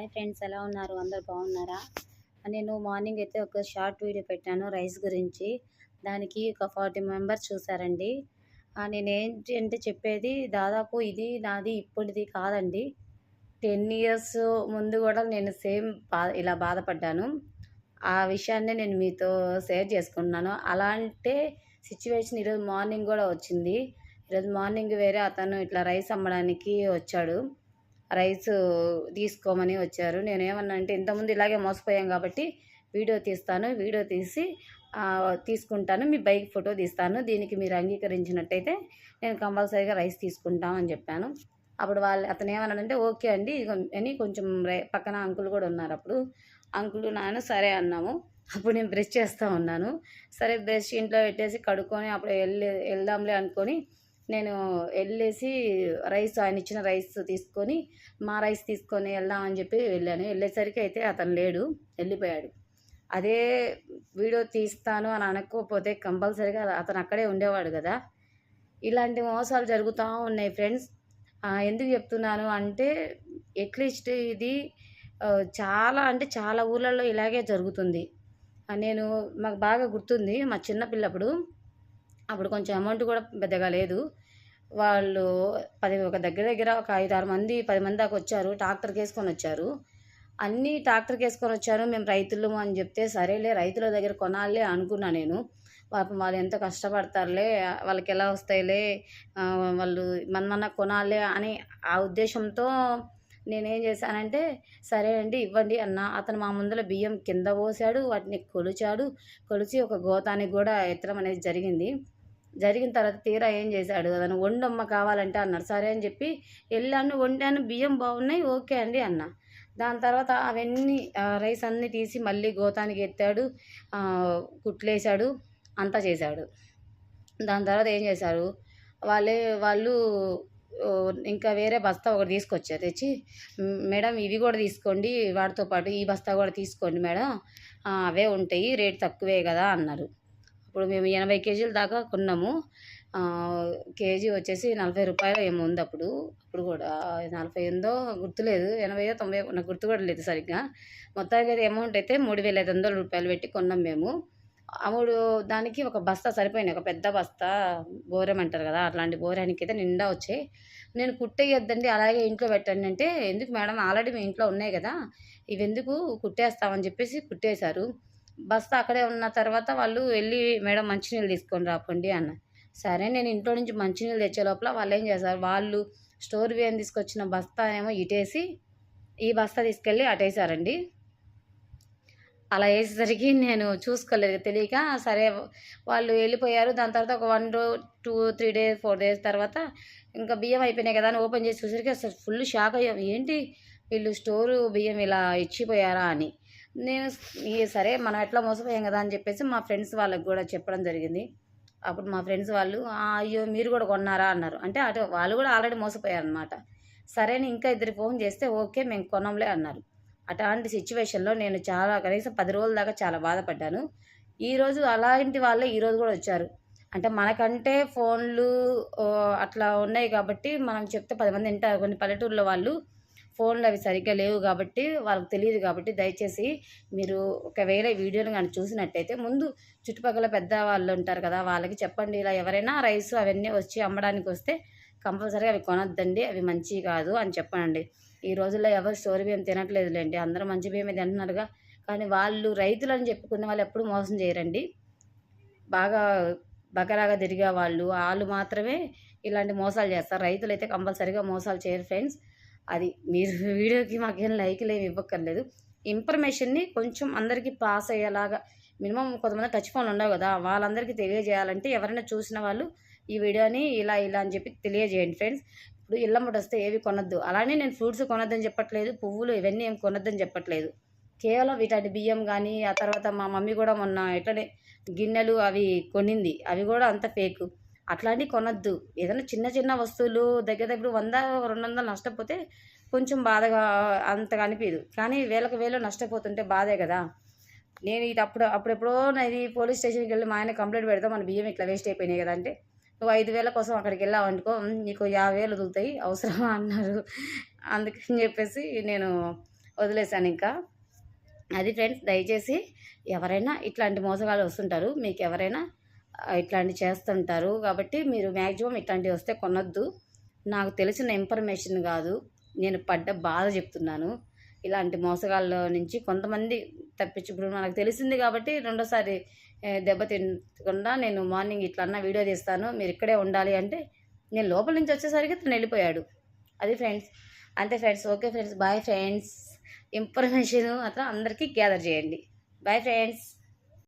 Hi friends, ఎలా ఉన్నారు? అందరు బాగున్నారా? నేను మార్నింగ్ అయితే ఒక షార్ట్ వీడియో పెట్టాను రైస్ గురించి. దానికి ఒక 40 మెంబర్స్ చూసారండి. నేనేంటి అంటే చెప్పేది దాదాపు ఇది నాది ఇప్పటిది కాదండి. 10 ఇయర్స్ ముందు కూడా నేను సేమ్ ఇలా బాధపడ్డాను. ఆ విషయాన్ని నేను మీతో షేర్ చేసుకుంటున్నాను. అలాంటి సిచ్యువేషన్ ఈరోజు మార్నింగ్ కూడా వచ్చింది. ఈరోజు మార్నింగ్ వేరే అతను ఇట్లా రైస్ అమ్మడానికి వచ్చాడు. రైస్ తీసుకోమని వచ్చారు. నేనేమన్నా అంటే ఇంతకుముందు ఇలాగే మోసపోయాం కాబట్టి వీడియో తీస్తాను, వీడియో తీసి తీసుకుంటాను, మీ బైక్ ఫోటో తీస్తాను, దీనికి మీరు అంగీకరించినట్టయితే నేను కంపల్సరీగా రైస్ తీసుకుంటాం అని చెప్పాను. అప్పుడు అతను ఏమన్నాడంటే ఓకే అండి అని కొంచెం పక్కన అంకుల్ కూడా ఉన్నారు. అప్పుడు అంకుల్ నాన్న సరే అన్నాము. అప్పుడు నేను బ్రష్ చేస్తూ ఉన్నాను. సరే బ్రష్ ఇంట్లో పెట్టేసి కడుక్కొని అప్పుడు వెళ్దాంలే అనుకొని నేను వెళ్ళేసి ఆయన ఇచ్చిన రైస్ తీసుకొని మా రైస్ తీసుకొని వెళ్దాం అని చెప్పి వెళ్ళాను. వెళ్ళేసరికి అయితే అతను లేడు, వెళ్ళిపోయాడు. అదే వీడియో తీస్తాను అని అనకపోతే కంపల్సరీగా అతను అక్కడే ఉండేవాడు కదా. ఇలాంటి మోసాలు జరుగుతూ ఉన్నాయి ఫ్రెండ్స్. ఎందుకు చెప్తున్నాను అంటే అట్లీస్ట్ ఇది చాలా అంటే చాలా ఊళ్ళల్లో ఇలాగే జరుగుతుంది. మాకు బాగా గుర్తుంది, మా చిన్నపిల్లప్పుడు అప్పుడు కొంచెం అమౌంట్ కూడా పెద్దగా లేదు. వాళ్ళు ఒక దగ్గర దగ్గర ఒక 5-6 మంది 10 మంది దాకా వచ్చారు. ట్రాక్టర్కి వేసుకొని వచ్చారు. అన్నీ ట్రాక్టర్కి వేసుకొని వచ్చారు. మేము రైతులము అని చెప్తే సరేలే రైతుల దగ్గర కొనాలే అనుకున్నా నేను. పాపం వాళ్ళు ఎంత కష్టపడతారులే, వాళ్ళకి ఎలా వస్తాయిలే, వాళ్ళు మన కొనాలే అని ఆ ఉద్దేశంతో నేనేం చేశానంటే సరే అండి ఇవ్వండి అన్న. అతను మా ముందర బియ్యం కింద పోసాడు, వాటిని కొలిచి ఒక గోతానికి కూడా ఎత్తడం అనేది జరిగిన తర్వాత తీరా ఏం చేశాడు, అతను వండమ్మ కావాలంటే అన్నాడు. సరే అని చెప్పి వెళ్ళాను, వండాను, బియ్యం బాగున్నాయి, ఓకే అండి అన్న. దాని తర్వాత అవన్నీ రైస్ అన్నీ తీసి మళ్ళీ గోతానికి ఎత్తాడు, కుట్లేశాడు, అంతా చేశాడు. దాని తర్వాత ఏం చేశారు, వాళ్ళు ఇంకా వేరే బస్తా ఒకటి తీసుకొచ్చారు. తెచ్చి మేడం ఇవి కూడా తీసుకోండి, వాటితో పాటు ఈ బస్తా కూడా తీసుకోండి మేడం, అవే ఉంటాయి, రేట్ తక్కువే కదా అన్నారు. ఇప్పుడు మేము 80 కేజీల దాకా కొన్నాము. కేజీ వచ్చేసి 40 రూపాయలు ఏమో ఉంది అప్పుడు కూడా 40 ఉందో గుర్తులేదు, 80 90 నాకు గుర్తు కూడా లేదు సరిగ్గా. మొత్తానికి అయితే అమౌంట్ అయితే 3,500 రూపాయలు పెట్టి కొన్నాం మేము. అప్పుడు దానికి ఒక బస్తా సరిపోయినాయి, ఒక పెద్ద బస్తా బోరం అంటారు కదా, అట్లాంటి బోరానికి అయితే నిండా వచ్చాయి. నేను కుట్టేయొద్దండి అలాగే ఇంట్లో పెట్టండి అంటే, ఎందుకు మేడం ఆల్రెడీ మీ ఇంట్లో ఉన్నాయి కదా, ఇవి ఎందుకు కుట్టేస్తామని చెప్పేసి కుట్టేశారు. బస్తా అక్కడే ఉన్న తర్వాత వాళ్ళు వెళ్ళి మేడం మంచినీళ్ళు తీసుకొని రాకండి అన్న. సరే నేను ఇంట్లో నుంచి మంచినీళ్ళు తెచ్చే లోపల వాళ్ళు ఏం చేశారు, వాళ్ళు స్టోర్ బియ్యం తీసుకొచ్చిన బస్తా ఏమో ఇటేసి ఈ బస్తా తీసుకెళ్ళి అటేసారండి. అలా వేసేసరికి నేను చూసుకోలేదు, తెలియక సరే వాళ్ళు వెళ్ళిపోయారు. దాని తర్వాత ఒక 1 రోజు 2 3 డేస్ 4 డేస్ తర్వాత ఇంకా బియ్యం అయిపోయినాయి కదా అని ఓపెన్ చేసి చూసరికి అసలు ఫుల్ షాక్ అయ్యాం. ఏంటి వీళ్ళు స్టోరు బియ్యం ఇలా ఇచ్చిపోయారా అని. నేను సరే మనం ఎట్లా మోసపోయాం కదా అని చెప్పేసి మా ఫ్రెండ్స్ వాళ్ళకి కూడా చెప్పడం జరిగింది. అప్పుడు మా ఫ్రెండ్స్ వాళ్ళు అయ్యో మీరు కూడా కొన్నారా అన్నారు. అంటే అటు వాళ్ళు కూడా ఆల్రెడీ మోసపోయారు అనమాట. సరే అని ఇంకా ఇద్దరు ఫోన్ చేస్తే ఓకే మేము కొనంలే అన్నారు. అట్లాంటి సిచ్యువేషన్లో నేను కనీసం 10 రోజుల దాకా చాలా బాధపడ్డాను. ఈరోజు అలాంటి వాళ్ళే ఈరోజు కూడా వచ్చారు. అంటే మనకంటే ఫోన్లు అట్లా ఉన్నాయి కాబట్టి మనం చెప్తే 10 మంది వింటారు. కొన్ని పల్లెటూరులో వాళ్ళు ఫోన్లు అవి సరిగ్గా లేవు కాబట్టి వాళ్ళకి తెలియదు. కాబట్టి దయచేసి మీరు ఒకవేళ ఈ వీడియోని కానీ చూసినట్టయితే ముందు చుట్టుపక్కల పెద్దవాళ్ళు ఉంటారు కదా, వాళ్ళకి చెప్పండి, ఇలా ఎవరైనా రైస్ అవన్నీ వచ్చి అమ్మడానికి వస్తే కంపల్సరీగా అవి కొనొద్దండి, అవి మంచివి కాదు అని చెప్పండి. ఈ రోజుల్లో ఎవరు స్టోర్ బియ్యం తినట్లేదులేండి, అందరూ మంచి బియ్యమే తింటున్నారుగా. కానీ వాళ్ళు రైతులు అని చెప్పుకునే వాళ్ళు ఎప్పుడు మోసం చేయరండి. బాగా బకరాగా తిరిగే వాళ్ళు మాత్రమే ఇలాంటి మోసాలు చేస్తారు. రైతులు అయితే కంపల్సరీగా మోసాలు చేయరు ఫ్రెండ్స్. అది మీరు వీడియోకి మాకేం లైక్లు ఏమి ఇవ్వక్కర్లేదు. ఇన్ఫర్మేషన్ని కొంచెం అందరికీ పాస్ అయ్యేలాగా మినిమం కొంతమంది టచ్ ఫోన్లు ఉండవు కదా, వాళ్ళందరికీ తెలియజేయాలంటే ఎవరైనా చూసిన వాళ్ళు ఈ వీడియోని ఇలా అని చెప్పి తెలియజేయండి ఫ్రెండ్స్. ఇప్పుడు ఇళ్ళమ్మట వస్తే ఏవి కొనొద్దు, అలానే నేను ఫ్రూట్స్ కొనొద్దని చెప్పట్లేదు, పువ్వులు ఇవన్నీ ఏం కొనొద్దని చెప్పట్లేదు. కేవలం వీటి బియ్యం కానీ ఆ తర్వాత మా మమ్మీ కూడా మొన్న ఎట్లనే గిన్నెలు అవి కొనింది, అవి కూడా అంత ఫేకు. అట్లాంటివి కొనొద్దు. ఏదైనా చిన్న చిన్న వస్తువులు దగ్గర 100-200 నష్టపోతే కొంచెం బాధగా అంతగా అనిపించదు, కానీ వేలు నష్టపోతుంటే బాధే కదా. నేను ఇది అప్పుడెప్పుడో ఇది పోలీస్ స్టేషన్కి వెళ్ళి మా ఆయన కంప్లైంట్ పెడతాం, మన బియ్యం ఇట్లా వేస్ట్ అయిపోయినాయి కదా అంటే, నువ్వు 5,000 కోసం అక్కడికి వెళ్ళావు అనుకో, నీకు 50,000 వదులుతాయి అవసరమా అన్నారు. అందుకని చెప్పేసి నేను వదిలేసాను ఇంకా. అది ఫ్రెండ్స్, దయచేసి ఎవరైనా ఇట్లాంటి మోసగాళ్ళు వస్తుంటారు, మీకు ఎవరైనా ఇట్లాంటివి చేస్తుంటారు కాబట్టి మీరు మ్యాక్సిమం ఇట్లాంటివి వస్తే కొనొద్దు. నాకు తెలిసిన ఇన్ఫర్మేషన్ కాదు, నేను పడ్డ బాధ చెప్తున్నాను. ఇలాంటి మోసగాళ్ళ నుంచి కొంతమంది ఇప్పుడు మనకు తెలిసింది కాబట్టి రెండోసారి దెబ్బ తినకుండా నేను మార్నింగ్ ఇట్లా వీడియో తీస్తాను, మీరు ఇక్కడే ఉండాలి అంటే నేను లోపల నుంచి వచ్చేసరికి తను వెళ్ళిపోయాడు. అది ఫ్రెండ్స్, అంతే friends. Okay friends, bye friends. Information మాత్రం అందరికీ గ్యాదర్ చేయండి. Bye friends.